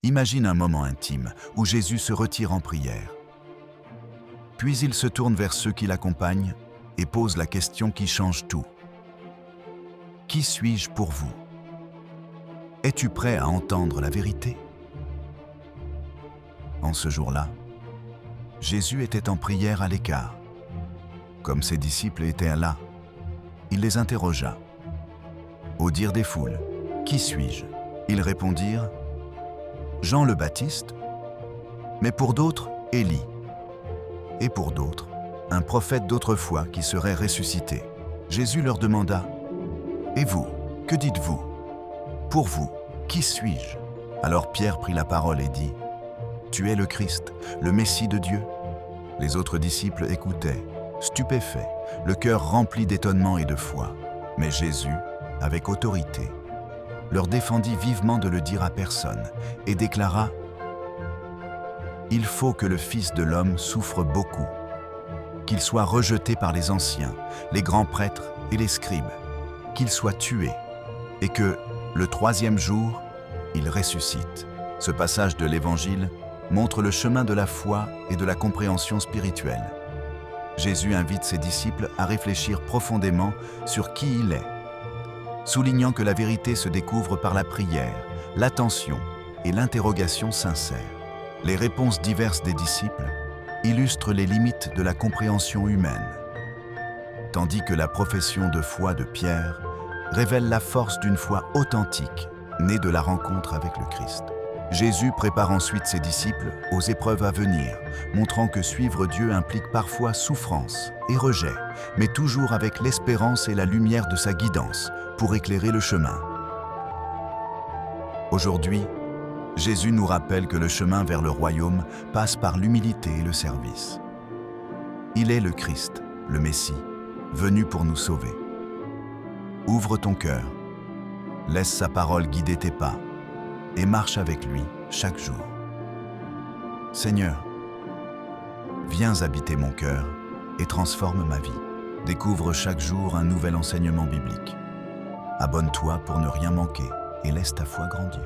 Imagine un moment intime où Jésus se retire en prière. Puis il se tourne vers ceux qui l'accompagnent et pose la question qui change tout. Qui suis-je pour vous? Es-tu prêt à entendre la vérité? En ce jour-là, Jésus était en prière à l'écart. Comme ses disciples étaient là, il les interrogea. Au dire des foules, « Qui suis-je » Ils répondirent, « Jean le Baptiste, mais pour d'autres, Élie, et pour d'autres, un prophète d'autrefois qui serait ressuscité. » Jésus leur demanda, « Et vous, que dites-vous? Pour vous, qui suis-je » Alors Pierre prit la parole et dit, « Tu es le Christ, le Messie de Dieu. » Les autres disciples écoutaient, stupéfaits, le cœur rempli d'étonnement et de foi. Mais Jésus, avec autorité, leur défendit vivement de le dire à personne et déclara, « Il faut que le Fils de l'homme souffre beaucoup, qu'il soit rejeté par les anciens, les grands prêtres et les scribes, qu'il soit tué, et que, le troisième jour, il ressuscite. » Ce passage de l'Évangile montre le chemin de la foi et de la compréhension spirituelle. Jésus invite ses disciples à réfléchir profondément sur qui il est, soulignant que la vérité se découvre par la prière, l'attention et l'interrogation sincère. Les réponses diverses des disciples illustrent les limites de la compréhension humaine, tandis que la profession de foi de Pierre révèle la force d'une foi authentique, née de la rencontre avec le Christ. Jésus prépare ensuite ses disciples aux épreuves à venir, montrant que suivre Dieu implique parfois souffrance et rejet, mais toujours avec l'espérance et la lumière de sa guidance pour éclairer le chemin. Aujourd'hui, Jésus nous rappelle que le chemin vers le royaume passe par l'humilité et le service. Il est le Christ, le Messie, venu pour nous sauver. Ouvre ton cœur, laisse sa parole guider tes pas et marche avec lui chaque jour. Seigneur, viens habiter mon cœur et transforme ma vie. Découvre chaque jour un nouvel enseignement biblique. Abonne-toi pour ne rien manquer et laisse ta foi grandir.